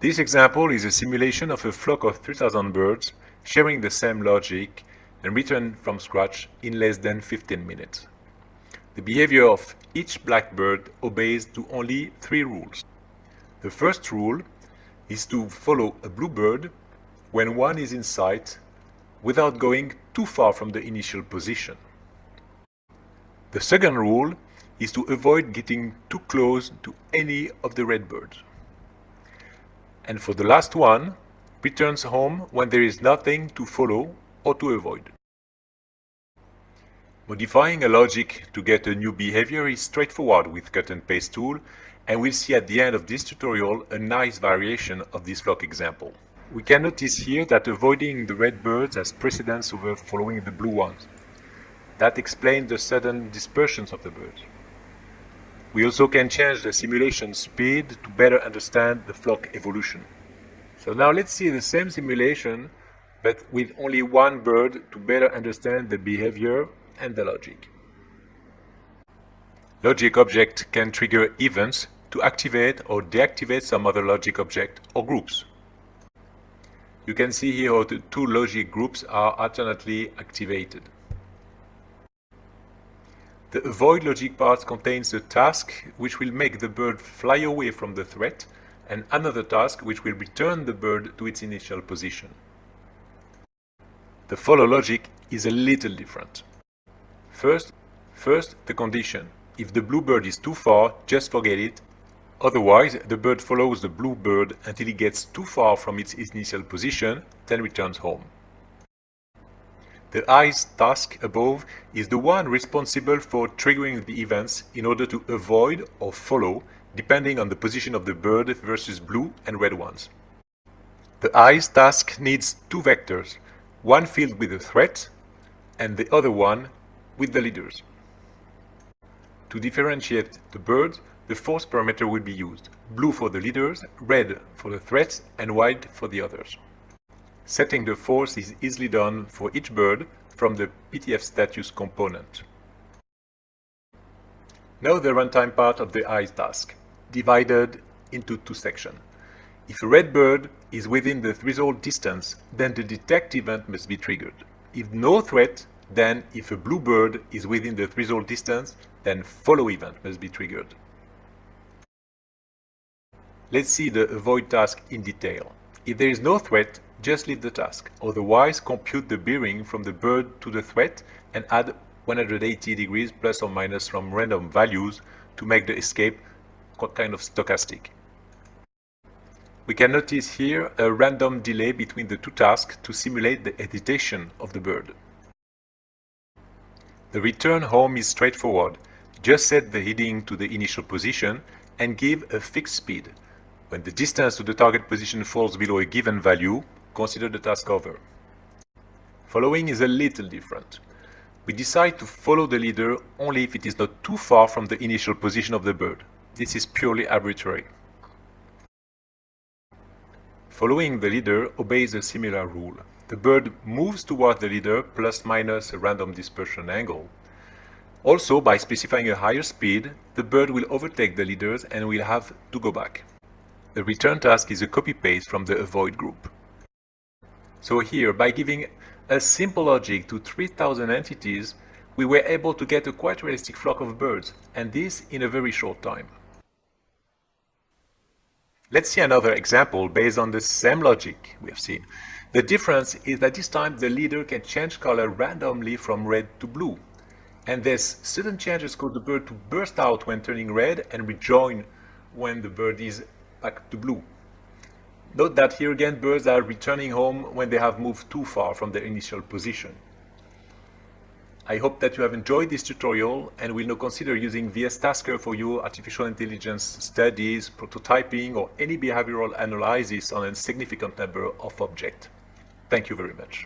This example is a simulation of a flock of 3,000 birds sharing the same logic and returned from scratch in less than 15 minutes. The behavior of each blackbird obeys to only 3 rules. The first rule is to follow a bluebird when one is in sight without going too far from the initial position. The second rule is to avoid getting too close to any of the red birds. And for the last one, returns home when there is nothing to follow or to avoid. Modifying a logic to get a new behavior is straightforward with cut and paste tool, and we'll see at the end of this tutorial a nice variation of this flock example. We can notice here that avoiding the red birds has precedence over following the blue ones. That explains the sudden dispersions of the birds. We also can change the simulation speed to better understand the flock evolution. So now let's see the same simulation, but with only one bird to better understand the behavior and the logic. Logic object can trigger events to activate or deactivate some other logic object or groups. You can see here how the 2 logic groups are alternately activated. The avoid logic part contains a task which will make the bird fly away from the threat and another task which will return the bird to its initial position. The follow logic is a little different. First, the condition. If the blue bird is too far, just forget it. Otherwise, the bird follows the blue bird until it gets too far from its initial position, then returns home. The eyes task above is the one responsible for triggering the events in order to avoid or follow, depending on the position of the bird versus blue and red ones. The eyes task needs 2 vectors, one filled with a threat and the other one with the leaders. To differentiate the birds, the force parameter will be used, blue for the leaders, red for the threats and white for the others. Setting the force is easily done for each bird from the PTF status component. Now the runtime part of the eyes task, divided into 2 sections. If a red bird is within the threshold distance, then the detect event must be triggered. If no threat, then if a blue bird is within the threshold distance, then follow event must be triggered. Let's see the avoid task in detail. If there is no threat, just leave the task. Otherwise, compute the bearing from the bird to the threat and add 180 degrees plus or minus from random values to make the escape kind of stochastic. We can notice here a random delay between the 2 tasks to simulate the hesitation of the bird. The return home is straightforward. Just set the heading to the initial position and give a fixed speed. When the distance to the target position falls below a given value, consider the task over. Following is a little different. We decide to follow the leader only if it is not too far from the initial position of the bird. This is purely arbitrary. Following the leader obeys a similar rule. The bird moves toward the leader plus minus a random dispersion angle. Also, by specifying a higher speed, the bird will overtake the leaders and will have to go back. The return task is a copy-paste from the avoid group. So here, by giving a simple logic to 3,000 entities, we were able to get a quite realistic flock of birds, and this in a very short time. Let's see another example based on the same logic we have seen. The difference is that this time the leader can change color randomly from red to blue. And this sudden changes cause the bird to burst out when turning red and rejoin when the bird is back to blue. Note that here again birds are returning home when they have moved too far from their initial position. I hope that you have enjoyed this tutorial and will now consider using vsTasker for your artificial intelligence studies, prototyping, or any behavioral analysis on a significant number of objects. Thank you very much.